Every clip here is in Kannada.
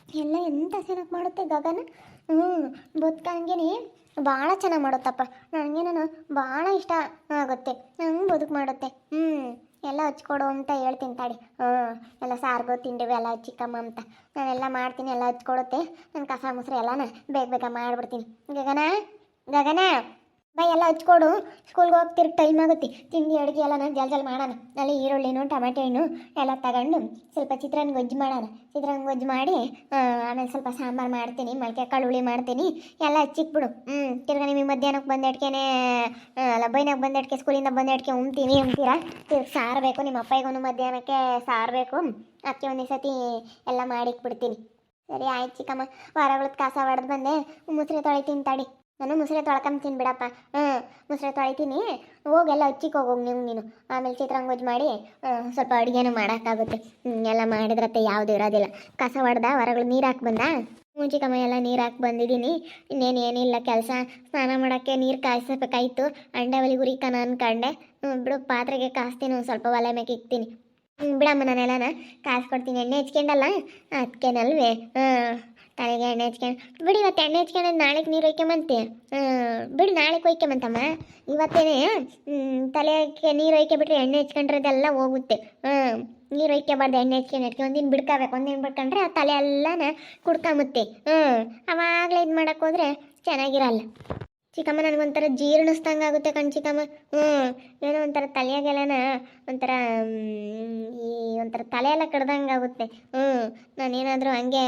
ಎಲ್ಲ ಎಂಥ ಚೆನ್ನಾಗಿ ಮಾಡುತ್ತೆ ಗಗನ. ಹ್ಞೂ, ಬದುಕಂಗೆ ಭಾಳ ಚೆನ್ನಾಗಿ ಮಾಡುತ್ತಪ್ಪ. ನನಗೇನೋ ಭಾಳ ಇಷ್ಟ ಆಗುತ್ತೆ. ನಂಗೆ ಬದುಕು ಮಾಡುತ್ತೆ. ಎಲ್ಲ ಹಚ್ಕೊಡು ಅಂತ ಹೇಳ್ತೀನಿ ತಾಡಿ. ಎಲ್ಲ ಸಾರ್ಗೋ ತಿಂಡಿವೆ ಎಲ್ಲ ಚಿಕ್ಕಮ್ಮ ಅಂತ ನಾನೆಲ್ಲ ಮಾಡ್ತೀನಿ. ಎಲ್ಲ ಹಚ್ಕೊಡುತ್ತೆ. ನನ್ನ ಕಸ ಮುಸ್ರೆ ಎಲ್ಲನ ಬೇಗ ಬೇಗ ಮಾಡಿಬಿಡ್ತೀನಿ. ಗಗನ ಗಗನ ಬೈ, ಎಲ್ಲ ಹಚ್ಕೊಡು. ಸ್ಕೂಲ್ಗೆ ಹೋಗ್ತಿರ್ ಟೈಮ್ ಆಗುತ್ತೆ. ತಿಂಡಿ ಅಡುಗೆ ಎಲ್ಲ ನಾನು ಜಲ್ ಮಾಡೋಣ. ಅಲ್ಲಿ ಈರುಳ್ಳಿನೂ ಟೊಮೆಟೊ ಹಣ್ಣು ಎಲ್ಲ ತಗೊಂಡು ಸ್ವಲ್ಪ ಚಿತ್ರಾನ್ನ ಗೊಜ್ಜು ಮಾಡೋಣ. ಚಿತ್ರಾನ್ನ ಗೊಜ್ಜು ಮಾಡಿ ಆಮೇಲೆ ಸ್ವಲ್ಪ ಸಾಂಬಾರು ಮಾಡ್ತೀನಿ. ಮೊಳಕೆ ಕಾಳು ಹುಳಿ ಮಾಡ್ತೀನಿ. ಎಲ್ಲ ಹಚ್ಚಿಕ್ಬಿಡು. ತಿರ್ಗಿ ನಿಮಗೆ ಮಧ್ಯಾಹ್ನಕ್ಕೆ ಬಂದೆಟ್ಕೆನೆ ಅಲ್ಲ ಬೈನಾಗ ಬಂದೆಟ್ಕೆ ಸ್ಕೂಲಿಂದ ಬಂದೆಟ್ಕೆ ಉಣ್ತೀನಿ ಅಂತೀರಾ. ತಿರ್ಗಿ ಸಾರು ಬೇಕು. ನಿಮ್ಮ ಅಪ್ಪಗೂ ಮಧ್ಯಾಹ್ನಕ್ಕೆ ಸಾರು ಬೇಕು. ಅದಕ್ಕೆ ಒಂದೇ ಸತಿ ಎಲ್ಲ ಮಾಡಿಕ್ಬಿಡ್ತೀನಿ. ಸರಿ ಆಯ್ತು ಚಿಕ್ಕಮ್ಮ. ಹೊರಗಳದ್ದು ಕಸ ಹೊಡೆದು ಬಂದೆ. ಮುಸ್ರೆ ತೊಳಿತೀನಿ ತಾಡಿ. ನಾನು ಮುಸ್ರೆ ತೊಳ್ಕೊಂತೀನಿ ಬಿಡಪ್ಪ. ಮುಸ್ರೆ ತೊಳಿತೀನಿ. ಹೋಗೆಲ್ಲ ಹಚ್ಚಿಕ್ಕೆ ಹೋಗೋಗಿ ನೀನು. ಆಮೇಲೆ ಚಿತ್ರಾನ್ನ ಗೊಜ್ಜು ಮಾಡಿ ಸ್ವಲ್ಪ ಅಡುಗೆನೂ ಮಾಡೋಕ್ಕಾಗುತ್ತೆ. ಎಲ್ಲ ಮಾಡಿದ್ರತ್ತೆ ಯಾವುದೂ ಇರೋದಿಲ್ಲ. ಕಸ ಹೊಡೆದ ಹೊರಗಳು ನೀರು ಹಾಕಿ ಬಂದ. ಚಿಕ್ಕಮ್ಮ ಎಲ್ಲ ನೀರು ಹಾಕಿ ಬಂದಿದ್ದೀನಿ. ಏನಿಲ್ಲ ಕೆಲಸ. ಸ್ನಾನ ಮಾಡೋಕ್ಕೆ ನೀರು ಕಾಯಿಸ್ಬೇಕಾಯ್ತು. ಅಂಡೆ ಒಲಿ ಉರಿಕನ ಅನ್ಕೊಂಡೆ. ಬಿಡು, ಪಾತ್ರೆಗೆ ಕಾಸ್ತೀನಿ. ಒಂದು ಸ್ವಲ್ಪ ಒಲೆ ಮೇಲೆ ಇಕ್ತೀನಿ. ಬಿಡಮ್ಮ, ನಾನೆಲ್ಲನ ಕಾಯಿಸ್ಕೊಡ್ತೀನಿ. ಎಣ್ಣೆ ಹಚ್ಕೊಂಡಲ್ಲ ಅದಕ್ಕೇನಲ್ವೇ. ತಲೆಗೆ ಎಣ್ಣೆ ಹಚ್ಕೊಂಡು ಬಿಡಿ. ಇವತ್ತು ಎಣ್ಣೆ ಹಚ್ಕೊಂಡು ನಾಳೆಗೆ ನೀರು ಒಯ್ಕೊಂಬಂತೆ. ಬಿಡು, ನಾಳೆಗೆ ಒಯ್ಕೊಂಬಂತಮ್ಮ. ಇವತ್ತೇನೆ ತಲೆಗೆ ನೀರು ಒಯ್ಕೊಬಿಟ್ರೆ ಎಣ್ಣೆ ಹಚ್ಕೊಂಡ್ರದೆಲ್ಲ ಹೋಗುತ್ತೆ. ನೀರು ಒಯ್ಕೊಬಾರ್ದು. ಎಣ್ಣೆ ಹಚ್ಕೊಂಡು ಒಂದಿನ ಬಿಡ್ಕೋಬೇಕು. ಒಂದಿನ ಬಿಡ್ಕೊಂಡ್ರೆ ಆ ತಲೆ ಎಲ್ಲನ ಕುಡ್ಕೊಂಬತ್ತೆ. ಅವಾಗಲೇ ಇದು ಮಾಡೋಕ್ಕೆ ಹೋದ್ರೆ ಚೆನ್ನಾಗಿರಲ್ಲ ಚಿಕ್ಕಮ್ಮ. ನನಗೊಂಥರ ಜೀರ್ಣಿಸ್ದಂಗೆ ಆಗುತ್ತೆ ಕಣ್ ಚಿಕ್ಕಮ್ಮ. ಏನೋ ಒಂಥರ ತಲೆಯಾಗೆಲ್ಲನ ಒಂಥರ ಈ ಒಂಥರ ತಲೆ ಎಲ್ಲ ಕಡ್ದಂಗೆ ಆಗುತ್ತೆ. ನಾನೇನಾದರೂ ಹಂಗೆ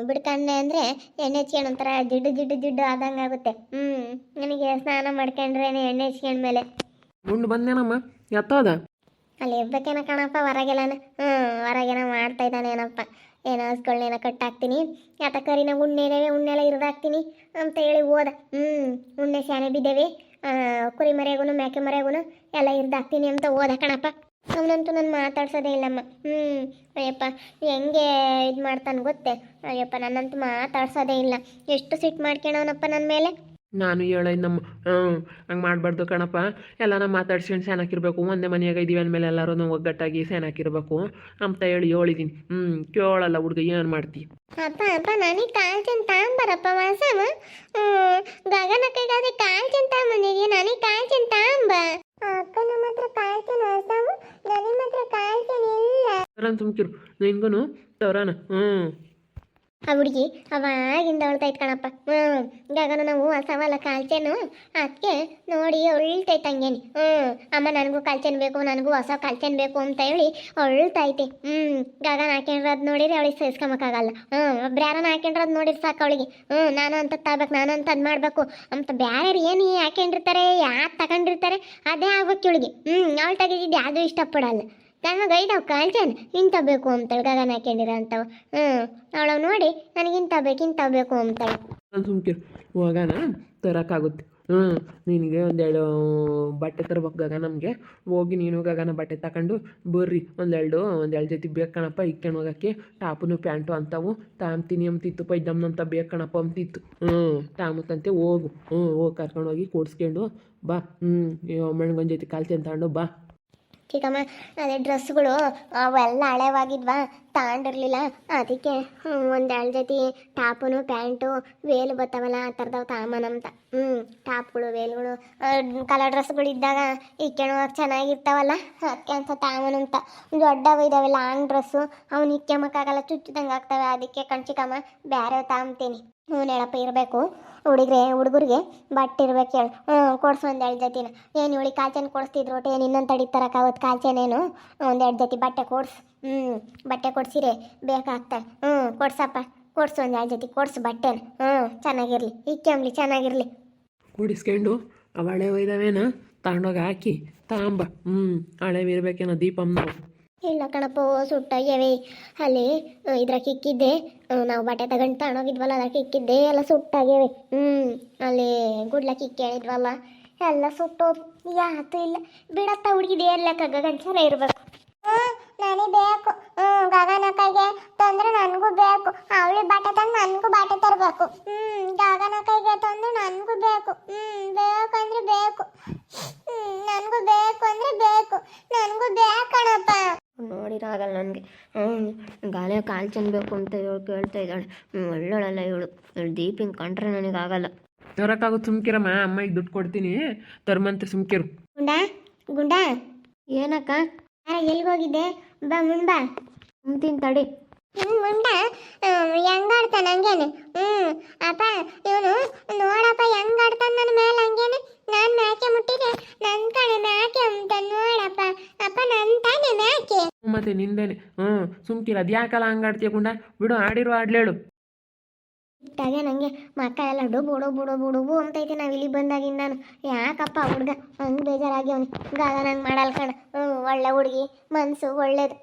ಬಿಡ್ಕೊಂಡೆ ಅಂದರೆ ಎಣ್ಣೆ ಹಚ್ಕೊಂಡು ಒಂಥರ ಜಿಡ್ಡು ಆದಂಗೆ ಆಗುತ್ತೆ. ನನಗೆ ಸ್ನಾನ ಮಾಡ್ಕೊಂಡ್ರೆ ಎಣ್ಣೆ ಹಚ್ಕೊಂಡ್ಮೇಲೆ ಉಂಡು ಬಂದೇನಮ್ಮ ಎತ್ತೋದ ಅಲ್ಲಿ ಇರ್ಬೇಕೇನ ಕಣಪ್ಪ. ಹೊರಗೆಲ್ಲನ ಹೊರಗೇನ ಮಾಡ್ತಾ ಇದ್ದಾನೆ ಏನಪ್ಪ. ಏನೋ ಹಸ್ಗಳನ್ನೇನ ಕಟ್ಟಾಕ್ತೀನಿ. ಯಾತಕ್ಕರಿನ ಉಣ್ಣೆನವೆ ಉಣ್ಣೆಲ್ಲ ಇರಿದಾಕ್ತೀನಿ ಅಂತ ಹೇಳಿ ಹೋದ. ಉಣ್ಣೆ ಸ್ಯಾನೆ ಬಿದ್ದೇವೆ. ಕುರಿ ಮರೆಗೂ ಮೇಕೆ ಮರೆಗೂ ಎಲ್ಲ ಇರಿದಾಕ್ತೀನಿ ಅಂತ ಹೋದ ಕಣಪ್ಪ. ಅವನಂತೂ ನಾನು ಮಾತಾಡ್ಸೋದೇ ಇಲ್ಲಮ್ಮ. ಅಯ್ಯಪ್ಪ ಹೆಂಗೆ ಇದು ಮಾಡ್ತಾನೆ ಗೊತ್ತೇ. ಅಯ್ಯಪ್ಪ ನನ್ನಂತೂ ಮಾತಾಡ್ಸೋದೇ ಇಲ್ಲ. ಎಷ್ಟು ಸಿಟ್ಟು ಮಾಡ್ಕೊಳವನಪ್ಪ ನನ್ನ ಮೇಲೆ. ನಾನು ನಮ್ಮ ಹಂಗೆ ಮಾಡಬಾರ್ದು ಕಣಪ್ಪ. ಎಲ್ಲನ ಮಾತಾಡ್ಸ್ಕೊಂಡು ಸೇನಾಕಿರ್ಬೇಕು. ಒಂದೇ ಮನೆಯಾಗ ಇದೀವಿ ಅಂದಮೇಲೆ ಎಲ್ಲರೂ ಒಗ್ಗಟ್ಟಾಗಿ ಸೇನಾಕಿರ್ಬೇಕು ಅಂತ ಹೇಳಿದ್ದೀನಿ. ಕೇಳಲ್ಲ ಹುಡುಗ, ಏನು ಮಾಡ್ತಿ? ಅಪ್ಪ ನನಗೆ ಕಾಲ್ಚನ್ ತಾಂಬರಪ್ಪ ವಾಸವ. ಗಗನ ಕೈಗಾದ್ರೆ ಕಾಲ್ಚನ್ ತಾಂಬಂದಿದ್ಯಾ? ನನಗೆ ಕಾಲ್ಚನ್ ತಾಂಬ. ಅಕ್ಕ ನಮ್ಮ ಹತ್ರ ಕಾಲ್ಚನ್ ವಾಸವ, ನನಗೆ ಮಾತ್ರ ಕಾಲ್ಚನ್ ಇಲ್ಲ. ಸುಮ್ಕಿರು, ನಿನ್ಗೂ ತವರಾನ. ಆ ಹುಡುಗಿ ಅವಾಗಿಂದ ಅವಳ್ತೈತ್ ಕಣಪ್ಪ. ಗಗನ ನಾವು ಹೊಸವಲ್ಲ ಕಾಲ್ಚೆನು, ಅದಕ್ಕೆ ನೋಡಿ ಅಳ್ತೈತೆ ಹಂಗೇನಿ. ಅಮ್ಮ ನನಗೂ ಕಾಲ್ಚೆನ್ ಬೇಕು, ನನಗೂ ಹೊಸ ಕಾಲ್ಚೆನ್ ಬೇಕು ಅಂತ ಹೇಳಿ ಅಳ್ತೈತೆ. ಗಗನ ಹಾಕೊಂಡ್ರದ್ ನೋಡಿರಿ ಅವಳಿಗೆ ಸಹಿಸ್ಕೊಂಬಕ್ಕಾಗಲ್ಲ. ಬ್ಯಾರನ ಹಾಕೊಂಡ್ರದ್ ನೋಡಿರಿ ಸಾಕು ಅವಳಿಗೆ. ನಾನು ಅಂತ ತಗೋಬೇಕು, ನಾನು ಅಂತ ಅದು ಮಾಡಬೇಕು ಅಂತ. ಬ್ಯಾರೆ ಏನು ಹಾಕೊಂಡಿರ್ತಾರೆ, ಯಾರು ತಗೊಂಡಿರ್ತಾರೆ ಅದೇ ಆಗ್ಬೇಕು ಇವಳಿಗೆ. ಅವಳು ತೆಗಿದಿದ್ದು ಯಾವುದೂ ಇಷ್ಟಪಡಲ್ಲ. ನನ್ನ ಗೈಡವ್ ಕಾಲ್ಚನ್ ಇಂಥ ಬೇಕು ಅಂತೇಳಿ ಗಗನ ಹಾಕೊಂಡಿರ ಅಂತವ. ಅವಳವ್ ನೋಡಿ ನನಗಿಂತ ಬೇಕು ಅಂತೇಳಿ. ಸುಮ್ಕಿರು, ಹೋಗೋಣ ತರೋಕ್ಕಾಗುತ್ತೆ. ನಿನಗೆ ಒಂದೆರಡು ಬಟ್ಟೆ ತರ್ಬೇಕು ಗಗನ. ನಮಗೆ ಹೋಗಿ ನೀನು ಗಗನ ಬಟ್ಟೆ ತಗೊಂಡು ಬರ್ರಿ. ಒಂದೆರಡು ಜೊತೆ ಬೇಕು ಕಣಪ್ಪ. ಇಕ್ಕೊಂಡು ಹೋಗೋಕ್ಕೆ ಟಾಪು ಪ್ಯಾಂಟು ಅಂತವು ತಾಂಬ್ತೀನಿ ಅಂತಿತ್ತು. ಪೈಜಾಮ್ನಂತ ಬೇಕು ಕಣಪ್ಪ ಅಂತಿತ್ತು. ತಾಂಬತ್ತಂತೆ ಹೋಗು. ಹೋಗಿ ಕರ್ಕೊಂಡೋಗಿ ಕೊಡ್ಸ್ಕೊಂಡು ಬಾ. ಮೆಣ್ಗೊಂದು ಜೊತೆ ಕಾಲ್ಚೆನ್ ತಗೊಂಡು ಬಾ. ಚಿಕ್ಕಮ್ಮ, ಅದೇ ಡ್ರೆಸ್ಗಳು ಅವೆಲ್ಲ ಹಳೆವಾಗಿದ್ವಾ, ತಗೊಂಡಿರ್ಲಿಲ್ಲ. ಅದಕ್ಕೆ ಒಂದೆರಡು ಜೊತೆ ಟಾಪು ಪ್ಯಾಂಟು ವೇಲು ಬರ್ತಾವಲ್ಲ ಆ ಥರದವು ತಾಮನಂತ. ಟಾಪ್ಗಳು ವೇಲ್ಗಳು ಕಲರ್ ಡ್ರೆಸ್ಗಳು ಇದ್ದಾಗ ಇಕ್ಕೊಳ್ಳೋಕೆ ಚೆನ್ನಾಗಿರ್ತಾವಲ್ಲ, ಅದಕ್ಕೆ ಅಂತ ತಾಮನಂತ. ದೊಡ್ಡವು ಇದ್ದಾವೆ ಲಾಂಗ್ ಡ್ರೆಸ್ಸು, ಅವ್ನು ಇಕ್ಕೊಂಬಕ್ಕಾಗಲ್ಲ, ಚುಚ್ಚಿದಂಗೆ ಆಗ್ತವೆ. ಅದಕ್ಕೆ ಕಣ್ಚಿಕಮ್ಮ ಬೇರೆ ತಾಂಬ್ತೀನಿ. ಹೇಳಪ್ಪ ಇರಬೇಕು ಹುಡುಗರಿಗೆ ಬಟ್ಟೆ ಇರ್ಬೇಕು ಹೇಳು. ಕೊಡ್ಸು ಒಂದೆರಡು ಜೊತಿನ. ಏನು ಇವಳಿ ಕಾಲ್ಚೆನ್ ಕೊಡಿಸ್ತಿದ್ರು ಒಟ್ಟು ಏನು ಇನ್ನೊಂದು ತಡಿತಾರಕ್ಕಾಗತ್ತೆ ಕಾಲ್ಚೆನೇನು. ಒಂದೆರಡು ಜೊತೆ ಬಟ್ಟೆ ಕೊಡ್ಸು. ಬಟ್ಟೆ ಕೊಡ್ಸಿರೆ ಬೇಕಾಗ್ತಾರೆ. ಕೊಡ್ಸಪ್ಪ, ಕೊಡ್ಸು ಒಂದೆರಡು ಜೊತೆ ಕೊಡ್ಸು ಬಟ್ಟೆನ. ಚೆನ್ನಾಗಿರಲಿ, ಇಕ್ಕೊಂಬ್ಲಿ ಚೆನ್ನಾಗಿರಲಿ. ಕೂಡಿಸ್ಕೊಂಡು ಅವು ಹಳೆವು ಇದ್ದಾವೇನ ತಗೊಂಡೋಗಿ ಹಾಕಿ ತಾಂಬ. ಹಳೆವು ಇರ್ಬೇಕೇನೋ ದೀಪಮ್ಮ. ಇಲ್ಲ ಕಣಪ್ಪ, ಸುಟ್ಟಾಗ್ಯಾವೆ. ಅಲ್ಲಿ ಇದ್ರಾಗ ಇಕ್ಕಿದ್ದೆ, ನಾವು ಬಟ್ಟೆ ತಗೊಂಡು ತಗೊಂಡೋಗಿದ್ವಲ್ಲ ಅದಕ್ಕೆ ಇಕ್ಕಿದ್ದೆ, ಎಲ್ಲ ಸುಟ್ಟಾಗ್ಯಾವೆ. ಅಲ್ಲಿ ಗುಡ್ಲಕ್ಕೆ ಇಕ್ಕಿದ್ವಲ್ಲ ಎಲ್ಲ ಸುಟ್ಟೋದು. ಯಾತು ಇಲ್ಲ ಬಿಡತ್ತ. ಹುಡುಗಿದ ಏರ್ಲಕ್ಕ ಗಗನ್ಸರ ಇರಬೇಕು. ನನಗೆ ಬೇಕು. ಗಗನಕಾಯಿಗೆ ತಂದ್ರೆ ನನಗೂ ಬೇಕು. ಅವಳಿ ಬಟ್ಟೆ ತಂದು ನನಗೂ ಬಟ್ಟೆ ತರಬೇಕು. ಗಗನಕಾಯಿಗೆ ತಂದು ನನಗೂ ಬೇಕು. ಬೇಕಂದ್ರೆ ಬೇಕು. ನನಗೂ ಬೇಕು ಅಂದ್ರೆ ಬೇಕು. ನನಗೂ ಬೇಕಣಪ್ಪ. ನೋಡಿರಾಗಲ್ಲ ನನಗೆ. ಗಾಲೆ ಕಾಲು ಚೆನ್ನಬೇಕು ಅಂತ ಇವಳು ಕೇಳ್ತಾ ಇದ್ದಾಳೆ. ಒಳ್ಳೊಳಲ್ಲ ಇವಳು ದೀಪಿಂಗ್ ಕಂಡ್ರೆ ನನಗಾಗಲ್ಲ. ತರೋಕ್ಕಾಗುತ್ತೆ ಸುಮ್ಕಿರಮ್ಮ, ಅಮ್ಮಗೆ ದುಡ್ಡು ಕೊಡ್ತೀನಿ ತರ್ಮಂತ ಸುಮ್ಕಿರು. ಗುಂಡಾ ಗುಂಡಾ ಏನಕ್ಕ ಎಲ್ಲಿಗೆ ಹೋಗಿದ್ದೆ? ಬಾ ಮುಂಬಾ ಅಂತೀನಿ ತಡಿ. ಮುಂಡ ಹೆಂಗಾಡ್ತಾನ ಹಂಗೇನೆ. ಅಪ್ಪ ಇವನು ನೋಡಪ್ಪ ಹೆಂಗಾಡ್ತಾನ ನನ್ನ ಮೇಲೆ ಹಂಗೇನೆ. ನಾನು ಮ್ಯಾಕೆ ಮುಟ್ಟಿದೆ ನನ್ನ ಕಡೆ ಮ್ಯಾಕೆ ಅಂತ ನೋಡಪ್ಪ. ಅಪ್ಪ ನನ್ನ ತಾನೆ ಮ್ಯಾಕೆ. ಮತ್ತೆ ನಿಂದೇನೆ. ಸುಮ್ಕಿರ, ಅದು ಯಾಕಲ್ಲ ಹಂಗಾಡ್ತೀಯ ಗುಂಡ? ಬಿಡು, ಆಡಿರೋ ಆಡ್ಲೇಳು. ಇಟ್ಟಾಗೆ ನನಗೆ ಮಕ್ಕ ಎಲ್ಲ ಡುಬು ಅಂತೈತೆ ನಾವು ಇಲ್ಲಿ ಬಂದಾಗಿಂದ. ನಾನು ಯಾಕಪ್ಪ ಹುಡುಗ ಹಂಗೆ ಬೇಜಾರಾಗಿ ಅವನು ಗಾಗ ನಂಗೆ ಮಾಡಲ್ಲ ಕಣ. ಒಳ್ಳೆ ಹುಡುಗಿ, ಮನಸ್ಸು ಒಳ್ಳೇದು.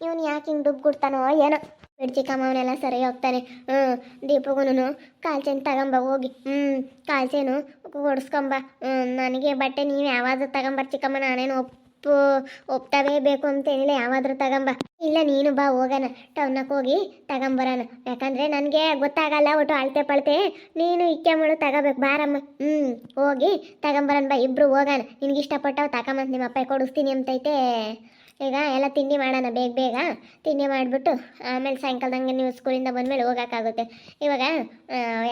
ಇವನು ಯಾಕೆ ಹಿಂಗೆ ಡುಬ್ಬು ಕೊಡ್ತಾನೋ ಏನೋ. ಬಿಡು ಚಿಕ್ಕಮ್ಮ, ಅವನೆಲ್ಲ ಸರಿ ಹೋಗ್ತಾನೆ. ದೀಪಗುನು ಕಾಲ್ಚೆನ್ ತಗೊಂಬ ಹೋಗಿ. ಕಾಲ್ಚೆನು ಕೊಡಿಸ್ಕೊಂಬ. ನನಗೆ ಬಟ್ಟೆ ನೀವು ಯಾವಾದ್ರೂ ತಗೊಂಬರ್ ಚಿಕ್ಕಮ್ಮ, ನಾನೇನು ಒಪ್ತವೇ ಬೇಕು ಅಂತೇನಿಲ್ಲ, ಯಾವಾದ್ರೂ ತಗೊಂಬ. ಇಲ್ಲ ನೀನು ಬಾ, ಹೋಗೋಣ ಟೌನಕ್ಕೆ ಹೋಗಿ ತಗೊಂಬರೋಣ. ಯಾಕಂದರೆ ನನಗೆ ಗೊತ್ತಾಗಲ್ಲ ಒಟ್ಟು ಅಳತೆ ಪಳತೆ. ನೀನು ಇಕ್ಕೆ ಮಾಡು ತಗೋಬೇಕು ಬಾರಮ್ಮ. ಹೋಗಿ ತಗೊಂಬರೋಣ ಬಾ, ಇಬ್ಬರು ಹೋಗೋಣ. ನಿನಗೆ ಇಷ್ಟಪಟ್ಟವು ತಗೊಂಬಂತ ನಿಮ್ಮ ಅಪ್ಪ ಕೊಡಿಸ್ತೀನಿ ಅಂತೈತೆ. ಈಗ ಎಲ್ಲ ತಿಂಡಿ ಮಾಡೋಣ, ಬೇಗ ತಿಂಡಿ ಮಾಡಿಬಿಟ್ಟು ಆಮೇಲೆ ಸಾಯಂಕಾಲದಂಗೆ ನೀವು ಸ್ಕೂಲಿಂದ ಬಂದಮೇಲೆ ಹೋಗೋಕ್ಕಾಗುತ್ತೆ. ಇವಾಗ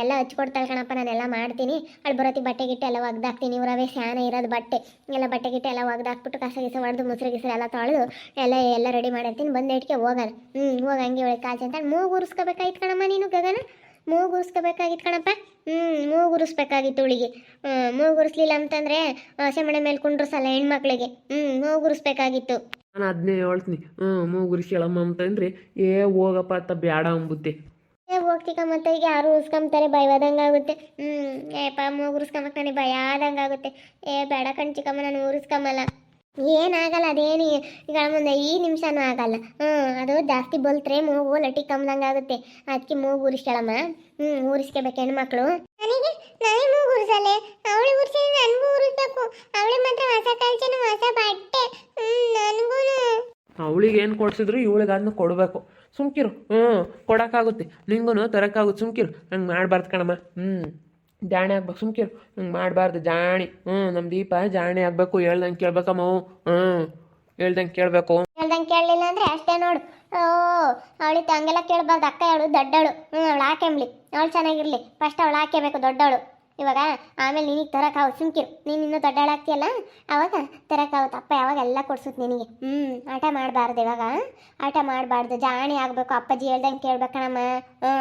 ಎಲ್ಲ ಹಚ್ಕೊಡ್ತಾಳೆ ಕಣಪ್ಪ, ನಾನೆಲ್ಲ ಮಾಡ್ತೀನಿ. ಅಲ್ಲಿ ಬರೋತಿ ಬಟ್ಟೆ ಗಿಟ್ಟೆ ಎಲ್ಲ ಒಗ್ದಾಕ್ತೀನಿ. ರವೆ ಸ್ಯಾನ ಇರೋದು ಬಟ್ಟೆ ಎಲ್ಲ ಗಿಟ್ಟೆ ಎಲ್ಲ ಒಗ್ದಾಕ್ಬಿಟ್ಟು ಕಸ ಗಿಸ ಹೊಡೆದು ಮೊಸರು ಗಿಸರು ಎಲ್ಲ ತೊಳೆದು ಎಲ್ಲ ರೆಡಿ ಮಾಡಿರ್ತೀನಿ. ಬಂದೇಟಿಗೆ ಹೋಗೋಣ. ಹೋಗಂಗೆ ಒಳಗೆ ಕಾಲ್ಚಿ ಅಂತ ಮೂಗು ಉರಿಸ್ಕೋಬೇಕಾಯ್ತು ಕಣಮ್ಮ. ನೀನು ಗಗನ ಮೂಗು ಉರಿಸ್ಕೋಬೇಕಾಗಿತ್ತು ಕಣಪ್ಪ. ಮೂಗು ಉರಿಸ್ಬೇಕಾಗಿತ್ತು ಅವಳಿಗೆ. ಮೂಗು ಉರಿಸ್ಲಿಲ್ಲ ಅಂತಂದರೆ ಸೆಮಣೆ ಮೇಲೆ ಕುಂಡ್ರಸಲ್ಲ ಹೆಣ್ಮಕ್ಳಿಗೆ. ಮೂಗು ಉರಿಸ್ಬೇಕಾಗಿತ್ತು. ನಾನು ಅದನ್ನೇ ಹೇಳ್ತೀನಿ. ಮೂಗುರಿಸಿ ಹೇಳಮ್ಮ ಅಂತಂದ್ರೆ ಹೋಗಪ್ಪ ಅಂತ ಬೇಡ ಅಂಬುತ್ತೆ. ಹೋಗ್ತಿಕ ಮತ್ತೆ ಈಗ ಯಾರು ಉರ್ಸ್ಕೊಂತಾರೆ, ಭಯವಾದಂಗೆ ಆಗುತ್ತೆ. ಏಪ್ಪ ಮೂಗು ಉರಿಸ್ಕೊಂಬಕ್ ನನಗೆ ಭಯ ಆದಂಗೆ ಆಗುತ್ತೆ. ಬೇಡ ಕಣ್ಚಿಕಮ್ಮ, ನಾನು ಉರಿಸ್ಕೊಂಬಲ್ಲ. ಏನಾಗಲ್ಲ, ಅದೇನು ಈಗ ಮುಂದೆ ಈ ನಿಮಿಷನೂ ಆಗಲ್ಲ. ಅದು ಜಾಸ್ತಿ ಬಲ್ತ್ರೆ ಮೂಗು ಲಟಿ ಕಮ್ದಂಗೆ ಆಗುತ್ತೆ. ಅದಕ್ಕೆ ಮೂಗು ಉರಿಸ್ಕೊಳಮ್ಮ. ಉರಿಸ್ಕೋಬೇಕು ಹೆಣ್ಮಕ್ಳು. ನಾನೇ ಮೂಗು ಉರಿಸಲ್ಲ, ಅವಳು ಉರಿಸಿದ್ರೆ ನನಗೂ ಉರಿಸ್ಬೇಕು. ಅವಳಿಗೆ ಮಾತ್ರ ಹೊಸ ಕಲ್ಚನು ಹೊಸ ಬಟ್ಟೆ. ನನಗೂ ಅವಳಿಗೆ ಏನು ಕೊಡ್ಸಿದ್ರು ಇವಳಿಗೆ ಅದನ್ನ ಕೊಡಬೇಕು. ಸುಮ್ಕಿರು. ಕೊಡೋಕ್ಕಾಗುತ್ತೆ, ನಿಂಗೂ ತರೋಕ್ಕಾಗುತ್ತೆ. ಸುಮ್ಕಿರು, ಹಂಗೆ ಮಾಡಬಾರ್ದು ಕಣಮ್ಮ. ಜಾಣೆ ಆಗ್ಬೇಕು. ಸುಮ್ಕಿರು, ಹಂಗೆ ಮಾಡಬಾರ್ದು. ಜಾಣಿ. ನಮ್ಮ ದೀಪ ಜಾಣೆ ಆಗಬೇಕು. ಹೇಳ್ದಂಗೆ ಕೇಳ್ಬೇಕಮ್ಮ. ಹೇಳ್ದಂಗೆ ಕೇಳಬೇಕು. ಹೇಳ್ದಂಗೆ ಕೇಳಲಿಲ್ಲ ಅಂದರೆ ಅಷ್ಟೇ ನೋಡು. ಅವಳಿಗೆ ಹಂಗೆಲ್ಲ ಕೇಳಬಾರ್ದು. ಅಕ್ಕ ಹೇಳು ದೊಡ್ಡವಳು. ಅವಳು ಹಾಕೆಂಬ್ಲಿ, ಅವಳು ಚೆನ್ನಾಗಿರಲಿ. ಫಸ್ಟ್ ಅವಳು ಹಾಕೇಬೇಕು ದೊಡ್ಡವಳು. ಇವಾಗ ಆಮೇಲೆ ನಿನಗೆ ತರೋಕ್ಕಾಗುತ್ತೆ. ಸುಮ್ಕಿರು, ನೀನು ಇನ್ನೂ ದೊಡ್ಡವಳಾಗ್ತೀಯಲ್ಲ ಅವಾಗ ತರೋಕ್ಕಾಗುತ್ತೆ. ಅಪ್ಪ ಯಾವಾಗ ಎಲ್ಲ ಕೊಡ್ಸುತ್ತೆ ನಿನಗೆ. ಆಟ ಮಾಡಬಾರ್ದು. ಇವಾಗ ಆಟ ಮಾಡಬಾರ್ದು, ಜಾಣಿ ಆಗಬೇಕು. ಅಪ್ಪಾಜಿ ಹೇಳ್ದಂಗೆ ಕೇಳ್ಬೇಕಣಮ್ಮ.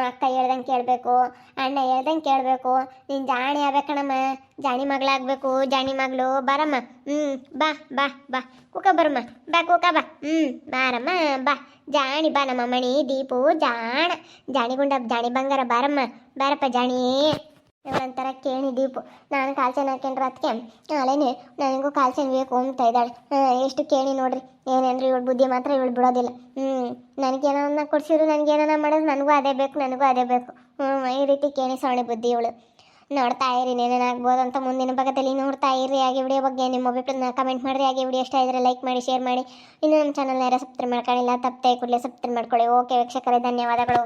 ಅಕ್ಕ ಹೇಳ್ದಂಗೆ ಕೇಳಬೇಕು, ಅಣ್ಣ ಹೇಳ್ದಂಗೆ ಕೇಳಬೇಕು. ನೀನು ಜಾಣಿ ಆಗ್ಬೇಕಣಮ್ಮ, ಜಾಣಿ ಮಗಳಾಗಬೇಕು. ಜಾಣಿ ಮಗಳು ಬಾರಮ್ಮ. ಬಾ ಬಾ ಬಾ ಕೂಕ ಬರಮ್ಮ. ಬಾ ಕೂಕ ಬಾ. ಬಾರಮ್ಮ ಬಾ. ಜಾಣಿ ಬಾ, ನಮ್ಮ ಮಣಿ ದೀಪು ಜಾಣಿ ಗುಂಡ ಜಾಣಿ ಬಂಗಾರ. ಬಾರಮ್ಮ ಬಾರಪ್ಪ ಜಾಣಿ. ಒಂಥರ ಕೇಣಿ ದೀಪು. ನಾನು ಕಾಲ್ಚೆನ್ ಹಾಕೊಂಡ್ರೆ ಅದಕ್ಕೆ ಅಲ್ಲೇನೆ ನನಗೂ ಕಾಲ್ಚೆನ್ ಬೇಕು ಅಂತ ಇದ್ದಾಳೆ. ಎಷ್ಟು ಕೇಣಿ ನೋಡ್ರಿ. ಏನೇನ್ರಿ ಇವಳು ಬುದ್ಧಿ ಮಾತ್ರ ಇವಳು ಬಿಡೋದಿಲ್ಲ. ನನಗೇನ ಕೊಡ್ಸಿದ್ರು, ನನಗೇನ ಮಾಡೋದು ನನಗೂ ಅದೇ ಬೇಕು, ನನಗೂ ಅದೇ ಬೇಕು. ಈ ರೀತಿ ಕೇಣಿ ಸವಣಿ ಬುದ್ಧಿ ಇವಳು. ನೋಡ್ತಾ ಇರಿ, ಏನೇನಾಗ್ಬೋದು ಅಂತ ಮುಂದಿನ ಭಾಗದಲ್ಲಿ ನೋಡ್ತಾ ಇರಿ. ಹಾಗೆ ವಿಡಿಯೋ ಬಗ್ಗೆ ನಿಮ್ಮ ಅಭಿಪ್ರಾಯ ಕಮೆಂಟ್ ಮಾಡಿರಿ. ಹಾಗೆ ವಿಡಿಯೋ ಇಷ್ಟ ಇದ್ದರೆ ಲೈಕ್ ಮಾಡಿ, ಶೇರ್ ಮಾಡಿ. ಇನ್ನೂ ನಮ್ಮ ಚಾನಲ್ನ ಯಾರು ಸಬ್ಸ್ಕ್ರೈಬ್ ಮಾಡ್ಕೊಳ್ಳಿಲ್ಲ ತಪ್ಪದೆ ಕೂಡಲೇ ಸಬ್ಸ್ಕ್ರೈಬ್ ಮಾಡ್ಕೊಳ್ಳಿ. ಓಕೆ ವೀಕ್ಷಕರೇ, ಧನ್ಯವಾದಗಳು.